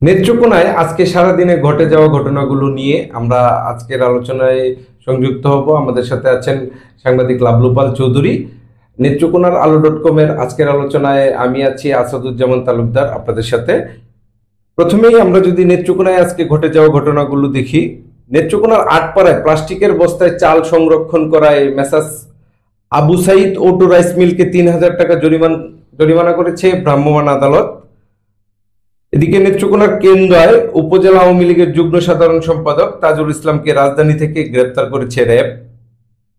নেত্রকোনায় আজকে সারাদিনে ঘটে যাওয়া ঘটনাগুলো নিয়ে আমরা আজকের আলোচনায় সংযুক্ত হব। আমাদের সাথে আছেন সাংবাদিক লাবলু পাল চৌধুরী। নেত্রকোনার আলো ডট কমের আজকের আলোচনায় আমি আছি আসাদুজ্জামান তালুকদার আপনাদের সাথে। প্রথমেই আমরা যদি নেত্রকোনায় আজকে ঘটে যাওয়া ঘটনাগুলো দেখি, নেত্রকোনার আটপাড়ায় প্লাস্টিকের বস্তায় চাল সংরক্ষণ করায় messrs Abu Saeed auto rice মিলকে ৩,০০০ টাকা জরিমানা করেছে ভ্রাম্যমাণ আদালত। এদিকে নেত্রকোনার কেন্দ্রায় উপজেলা আওয়ামী লীগের যুগ্ম সাধারণ সম্পাদক তাজুল ইসলামকে রাজধানী থেকে গ্রেপ্তার করেছে র্যাব।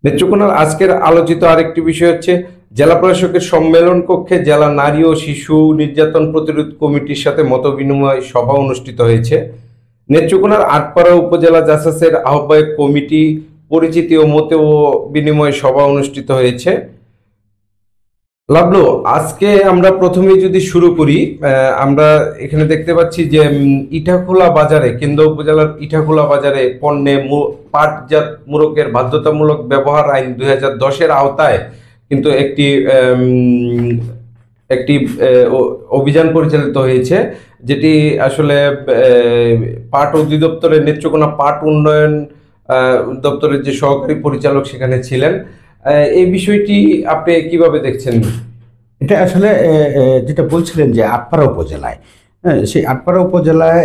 নেত্রকোনার আজকের আলোচিত আরেকটি বিষয় হচ্ছে, জেলা প্রশাসকের সম্মেলন কক্ষে জেলা নারী ও শিশু নির্যাতন প্রতিরোধ কমিটির সাথে মতবিনিময় সভা অনুষ্ঠিত হয়েছে। নেত্রকোনার আটপাড়া উপজেলা জাসাসের আহ্বায়ক কমিটি পরিচিতি ও মত বিনিময় সভা অনুষ্ঠিত হয়েছে। লাভলু, আজকে আমরা প্রথমেই যদি শুরু করি, আমরা এখানে দেখতে পাচ্ছি যে ইটাখোলা বাজারে, কেন্দ্র উপজেলার ইটাখোলা বাজারে পণ্যে পাটজাত মোড়কের বাধ্যতামূলক ব্যবহার আইন 2010-এর আওতায় কিন্তু একটি একটি অভিযান পরিচালিত হয়েছে, যেটি আসলে পাট অধিদপ্তরের নেত্রকোনা পাট উন্নয়ন দপ্তরের যে সহকারী পরিচালক সেখানে ছিলেন। এই বিষয়টি আপনি কিভাবে দেখছেন? এটা আসলে যেটা বলছিলেন যে আটপাড়া উপজেলায়, সেই আটপাড়া উপজেলায়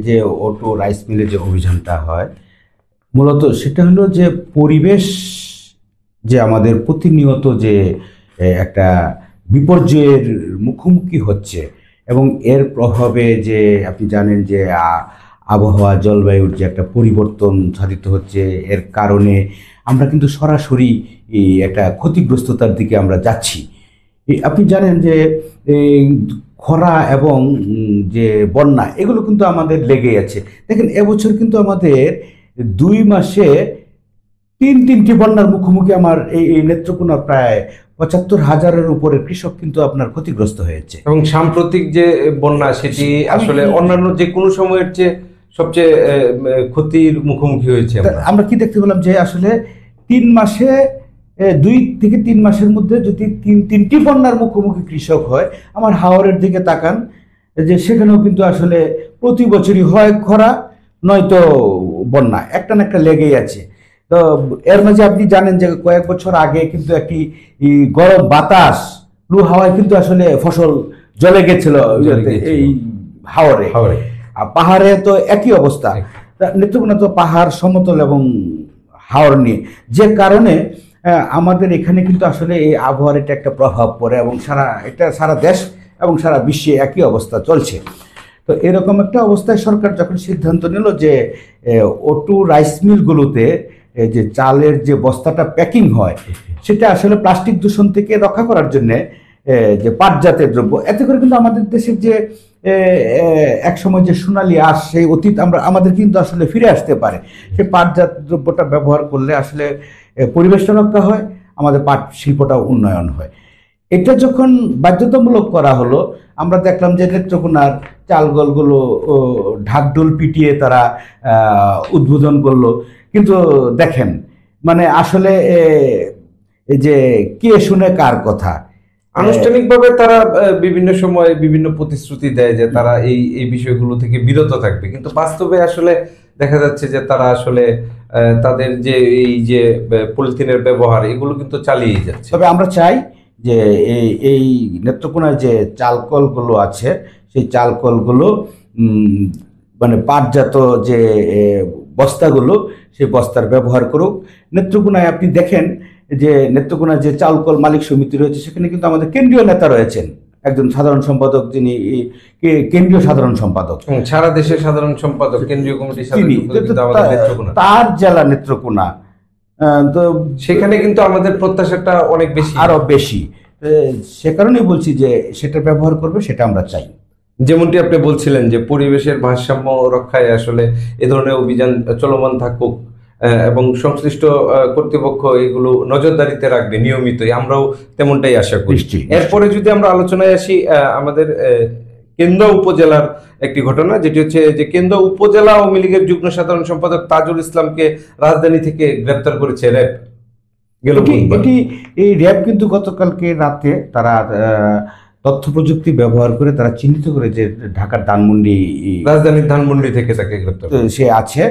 যে অটো রাইস মিলের যে অভিযানটা হয়, মূলত সেটা হলো যে পরিবেশ যে আমাদের প্রতিনিয়ত যে একটা বিপর্যয়ের মুখোমুখি হচ্ছে এবং এর প্রভাবে যে আপনি জানেন যে আবহাওয়া জলবায়ুর যে একটা পরিবর্তন সাধিত হচ্ছে, এর কারণে আমরা কিন্তু সরাসরি একটা ক্ষতিগ্রস্ততার দিকে আমরা যাচ্ছি। আপনি জানেন যে খরা এবং যে বন্যা এগুলো কিন্তু আমাদের লেগেই আছে। দেখেন, এবছর কিন্তু আমাদের 2 মাসে তিনটি বন্যার মুখোমুখি আমার এই নেত্রকোনার প্রায় 75,000-এর উপরে কৃষক কিন্তু আপনার ক্ষতিগ্রস্ত হয়েছে। এবং সাম্প্রতিক যে বন্যা সেটি আসলে অন্যান্য যে কোনো সময়ের চেয়ে সবচেয়ে ক্ষতির মুখোমুখি হয়েছে। আমরা কি দেখতে পেলাম যে আসলে 3 মাসে 2 থেকে 3 মাসের মধ্যে যদি তিনটি বন্যার মুখোমুখি কৃষক হয়, আমার হাওরের দিকে তাকান যে সেখানেও কিন্তু আসলে প্রতি বছরই হয় খরা, নয়তো বন্যা, একটা না একটা লেগেই আছে। তো এর মাঝে আপনি জানেন যে কয়েক বছর আগে কিন্তু একটি গরম বাতাস, লু হাওয়ায় কিন্তু আসলে ফসল জ্বলে গেছিল এই হাওরে। আর পাহাড়ে তো একই অবস্থা। নেত্রকোনা তো পাহাড় সমতল এবং হাওর নিয়ে, যে কারণে আমাদের এখানে কিন্তু আসলে এই আবহাওয়ার এটা একটা প্রভাব পড়ে এবং সারা দেশ এবং সারা বিশ্বে একই অবস্থা চলছে। তো এরকম একটা অবস্থায় সরকার যখন সিদ্ধান্ত নিল যে অটো রাইস মিলগুলোতে যে চালের যে বস্তাটা প্যাকিং হয়, সেটা আসলে প্লাস্টিক দূষণ থেকে রক্ষা করার জন্যে যে পাটজাতের দ্রব্য, এতে করে কিন্তু আমাদের দেশের যে একসময় যে সোনালী আঁশ, সেই অতীত আমাদের কিন্তু আসলে ফিরে আসতে পারে। সেই পাটজাত দ্রব্যটা ব্যবহার করলে আসলে পরিবেশটা রক্ষা হয়, আমাদের পাট শিল্পটাও উন্নয়ন হয়। এটা যখন বাধ্যতামূলক করা হলো, আমরা দেখলাম যে নেত্রকোনার চালগলগুলো ঢাকঢোল পিটিয়ে তারা উদ্বোধন করলো। কিন্তু দেখেন, মানে আসলে এই যে কে শুনে কার কথা। আনুষ্ঠানিকভাবে তারা বিভিন্ন সময় বিভিন্ন প্রতিশ্রুতি দেয় যে তারা এই বিষয়গুলো থেকে বিরত থাকবে, কিন্তু বাস্তবে আসলে দেখা যাচ্ছে যে তারা আসলে তাদের যে এই যে পলিথিনের ব্যবহার এগুলো কিন্তু চালিয়ে যাচ্ছে। তবে আমরা চাই যে এই নেত্রকোনায় যে চালকলগুলো আছে, সেই চালকলগুলো মানে পাটজাত যে বস্তাগুলো, সেই বস্তার ব্যবহার করুক। নেত্রকোনায় আপনি দেখেন যে নেত্রকোনায় যে চালকল মালিক সমিতি রয়েছে, সেখানে কিন্তু আমাদের কেন্দ্রীয় নেতা রয়েছেন, একজন সাধারণ সম্পাদক, যিনি কেন্দ্রীয় সাধারণ সম্পাদক, সারা দেশের সাধারণ সম্পাদক, কেন্দ্রীয় কমিটির তার জেলা নেত্রকোনা। তো সেখানে কিন্তু আমাদের প্রত্যাশাটা অনেক বেশি, আরো বেশি। সে কারণেই বলছি যে সেটা ব্যবহার করবে, সেটা আমরা চাই। যেমনটি আপনি বলছিলেন যে পরিবেশের ভারসাম্য রক্ষায় আসলে এ ধরনের অভিযান চলমান থাকুক এবং সংশ্লিষ্ট কর্তৃপক্ষ এগুলো নজরদারিতে রাখবে নিয়মিতই, আমরাও তেমনটাই আশা করি। এরপরে যদি আমরা আলোচনায় আসি, আমাদের কেন্দ্র উপজেলার একটি ঘটনা, যেটি হচ্ছে যে কেন্দ্র উপজেলা আওয়ামী লীগের যুগ্ম সাধারণ সম্পাদক তাজুল ইসলামকে রাজধানী থেকে গ্রেপ্তার করেছে র্যাব। এই র্যাব কিন্তু গতকালকে রাতে তারা তথ্য প্রযুক্তি ব্যবহার করে তারা চিহ্নিত করে যে ঢাকার ধানমন্ডি রাজধানীর ধানমন্ডি থেকে তাকে গ্রেপ্তার করে। সে আছে,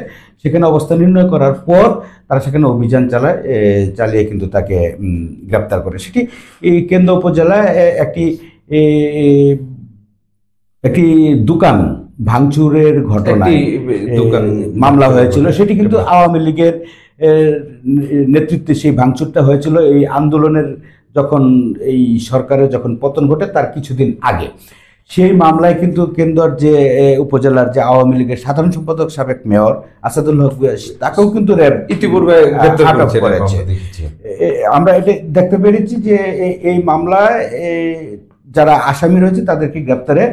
সেখানে অবস্থান নির্ণয় করার পর তারা সেখানে অভিযান চালায়, চালিয়ে কিন্তু তাকে গ্রেপ্তার করে। সেটি এই কেন্দ্র উপজেলায় একটি এ, একটি দোকান ভাঙচুরের ঘটনায় দোকান মামলা হয়েছিল। সেটি কিন্তু আওয়ামী লীগের নেতৃত্বে সেই ভাঙচুরটা হয়েছিল এই আন্দোলনের যখন এই সরকারের যখন পতন ঘটে তার কিছুদিন আগে। সেই মামলায় কিন্তু কেন্দ্রের যে উপজেলার যে আওয়ামী লীগের সাধারণ সম্পাদক সাবেক মেয়র আসাদুল হক তাকেও কিন্তু র্যাব ইতিপূর্বে আটক করেছে। আমরা এটা দেখতে পেরেছি যে এই মামলায় যারা আসামি রয়েছে তাদেরকে গ্রেপ্তারে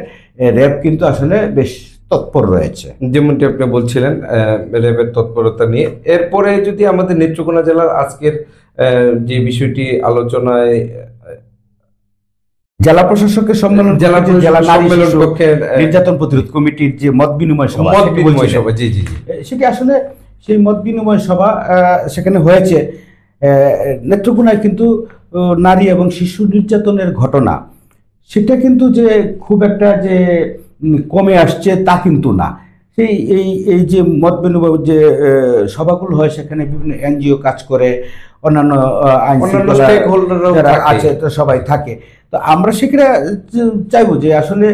র্যাব কিন্তু আসলে বেশ তৎপর রয়েছে, যেমনটি আপনি বলছিলেন র্যাবের তৎপরতা নিয়ে। এরপরে যদি আমাদের নেত্রকোনা জেলার আজকের যে বিষয়টি আলোচনায় জেলা প্রশাসকের সম্মেলন, জেলা সম্মেলন পক্ষের নির্যাতন প্রতিরোধ কমিটির যে মত বিনিময় সভা, জি জি সেটি আসলে সেই মত বিনিময় সভা সেখানে হয়েছে। নেত্রকোনায় কিন্তু নারী এবং শিশু নির্যাতনের ঘটনা সেটা কিন্তু যে খুব একটা যে কমে আসছে তা কিন্তু না। সেই এই যে মত বিনিময় যে সভাগুলো হয় সেখানে বিভিন্ন এনজিও কাজ করে, অন্যান্য আইন যারা আছে সবাই থাকে। তো আমরা সেখানে চাইবো যে আসলে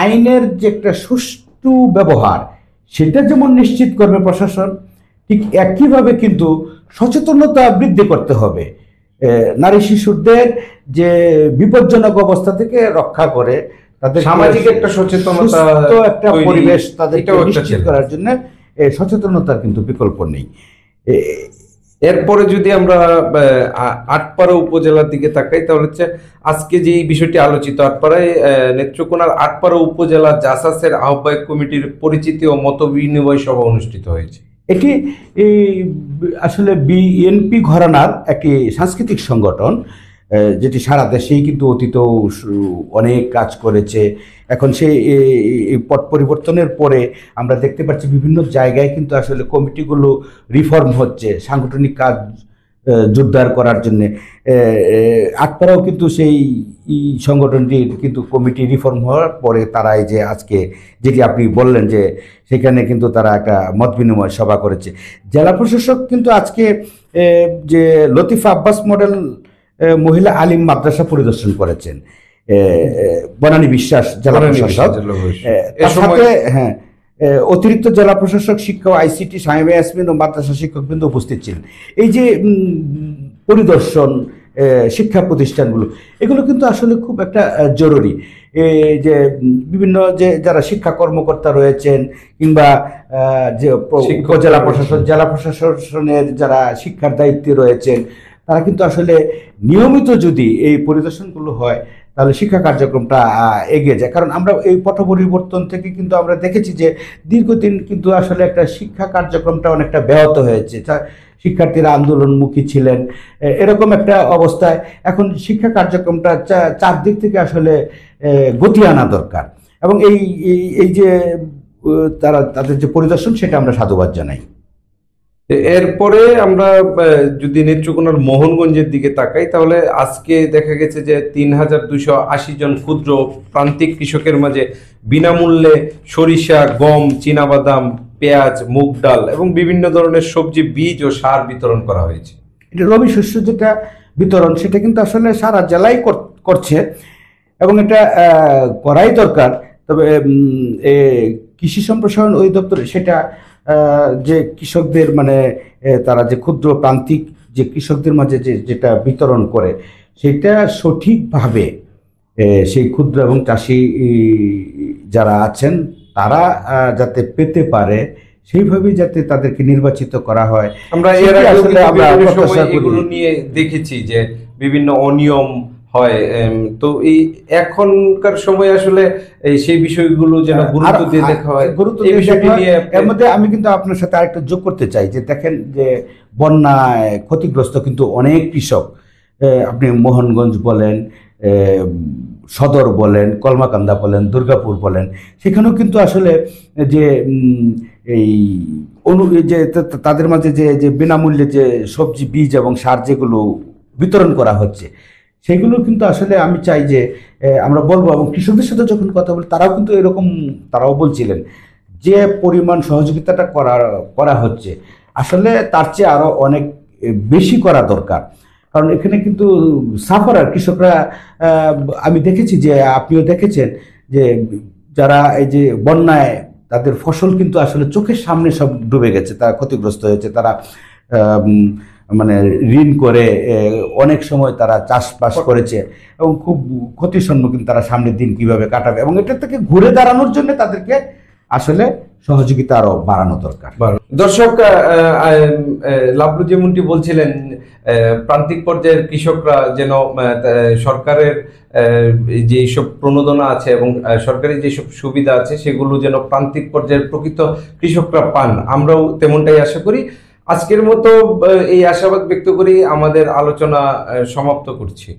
আইনের যে একটা সুষ্ঠু ব্যবহার সেটা যেমন নিশ্চিত করবে প্রশাসন, ঠিক একইভাবে কিন্তু সচেতনতা বৃদ্ধি করতে হবে। নারী শিশুদের যে বিপজ্জনক অবস্থা থেকে রক্ষা করে তাদের সামাজিক একটা সচেতনতা, একটা পরিবেশ তাদেরকে নিশ্চিত করার জন্য সচেতনতার কিন্তু বিকল্প নেই। এরপরে যদি আমরা আটপাড়া উপজেলার দিকে তাকাই তাহলে হচ্ছে আজকে যে বিষয়টি আলোচিত, আটপাড়ায় নেত্রকোনার আটপাড়া উপজেলা জাসাসের আহ্বায়ক কমিটির পরিচিতি ও মত বিনিময় সভা অনুষ্ঠিত হয়েছে। এটি আসলে বিএনপি ঘরানার একটি সাংস্কৃতিক সংগঠন, যেটি সারা দেশেই কিন্তু অতীতেও অনেক কাজ করেছে। এখন সেই পট পরিবর্তনের পরে আমরা দেখতে পাচ্ছি বিভিন্ন জায়গায় কিন্তু আসলে কমিটিগুলো রিফর্ম হচ্ছে সাংগঠনিক কাজ জোরদার করার জন্যে। আটপাড়াও কিন্তু সেই সংগঠনটির কিন্তু কমিটি রিফর্ম হওয়ার পরে তারাই যে আজকে যেটি আপনি বললেন যে সেখানে কিন্তু তারা একটা মত বিনিময় সভা করেছে। জেলা প্রশাসক কিন্তু আজকে যে লতিফা আব্বাস মডেল মহিলা আলিম মাদ্রাসা পরিদর্শন করেছেন বনানী বিশ্বাস জেলা প্রশাসক। তার সাথে অতিরিক্ত জেলা প্রশাসক শিক্ষা ও আইসিটি সাইমা ইয়াসমিন ও মাদ্রাসা শিক্ষকবৃন্দ উপস্থিত ছিলেন। এই যে পরিদর্শন শিক্ষা প্রতিষ্ঠানগুলো এগুলো কিন্তু আসলে খুব একটা জরুরি। যে বিভিন্ন যে যারা শিক্ষা কর্মকর্তা রয়েছেন কিংবা যে উপজেলা প্রশাসন জেলা প্রশাসনের যারা শিক্ষার দায়িত্বে রয়েছেন তারা কিন্তু আসলে নিয়মিত যদি এই পরিদর্শনগুলো হয় তাহলে শিক্ষা কার্যক্রমটা এগিয়ে যায়। কারণ আমরা এই পট পরিবর্তন থেকে কিন্তু আমরা দেখেছি যে দীর্ঘদিন কিন্তু আসলে একটা শিক্ষা কার্যক্রমটা অনেকটা ব্যাহত হয়েছে, শিক্ষার্থীরা আন্দোলনমুখী ছিলেন, এরকম একটা অবস্থায় এখন শিক্ষা কার্যক্রমটা চারদিক থেকে আসলে গতি আনা দরকার। এবং এই যে তাদের যে পরিদর্শন সেটা আমরা সাধুবাদ জানাই। এরপরে আমরা যদি নেত্রকোনার মোহনগঞ্জের দিকে তাকাই তাহলে আজকে দেখা গেছে যে ৩,২৮০ জন ক্ষুদ্র প্রান্তিক কৃষকের মাঝে বিনামূল্যে সরিষা, গম, চীনাবাদাম, পেঁয়াজ, মুগ ডাল এবং বিভিন্ন ধরনের সবজি, বীজ ও সার বিতরণ করা হয়েছে। এটা রবি শস্য যেটা বিতরণ সেটা কিন্তু আসলে সারা জেলায় করছে এবং এটা করাই দরকার। তবে কৃষি সম্প্রসারণ অধিদপ্তর সেটা যে কৃষকদের মানে তারা যে ক্ষুদ্র প্রান্তিক যে কৃষকদের মাঝে যেটা বিতরণ করে সেটা সঠিকভাবে সেই ক্ষুদ্র এবং চাষি যারা আছেন তারা যাতে পেতে পারে সেইভাবেই যাতে তাদেরকে নির্বাচিত করা হয়। আমরা এর এগুলো নিয়ে দেখেছি যে বিভিন্ন অনিয়ম হয়, তো এই এখনকার সময় আসলে সেই বিষয়গুলো যেন গুরুত্ব দিয়ে দেখা হয়। এই বিষয়টি নিয়ে এর মধ্যে আমি কিন্তু আপনার সাথে আরেকটা যোগ করতে চাই যে দেখেন যে বন্যায় ক্ষতিগ্রস্ত কিন্তু অনেক কৃষক, আপনি মোহনগঞ্জ বলেন, সদর বলেন, কলমাকান্দা বলেন, দুর্গাপুর বলেন, সেখানেও কিন্তু আসলে যে এই যে তাদের মাঝে যে বিনামূল্যে যে সবজি, বীজ এবং সার যেগুলো বিতরণ করা হচ্ছে সেগুলো কিন্তু আসলে আমি চাই যে আমরা বলবো, এবং কৃষকদের সাথে যখন কথা বলি তারাও কিন্তু এরকম, তারাও বলছিলেন যে পরিমাণ সহযোগিতাটা করা হচ্ছে আসলে তার চেয়ে আরো অনেক বেশি করা দরকার। কারণ এখানে কিন্তু সাফারার কৃষকরা, আমি দেখেছি যে আপনিও দেখেছেন যে যারা এই যে বন্যায় তাদের ফসল কিন্তু আসলে চোখের সামনে সব ডুবে গেছে, তারা ক্ষতিগ্রস্ত হয়েছে, তারা উম, মানে ঋণ করে অনেক সময় তারা চাষবাস করেছে এবং খুব ক্ষতির সম্মুখীন তারা সামনের দিন কিভাবে কাটাবে, এবং এটা থেকে ঘুরে দাঁড়ানোর জন্য তাদেরকে আসলে সহযোগিতা আরো বাড়ানো দরকার। দর্শক, লাভলু যেমনটি বলছিলেন, প্রান্তিক পর্যায়ের কৃষকরা যেন সরকারের যেসব প্রণোদনা আছে এবং সরকারি যেসব সুবিধা আছে সেগুলো যেন প্রান্তিক পর্যায়ের প্রকৃত কৃষকরা পান, আমরাও তেমনটাই আশা করি। আজকের মতো এই আশাবাদ ব্যক্ত করি আমাদের আলোচনা সমাপ্ত করছি।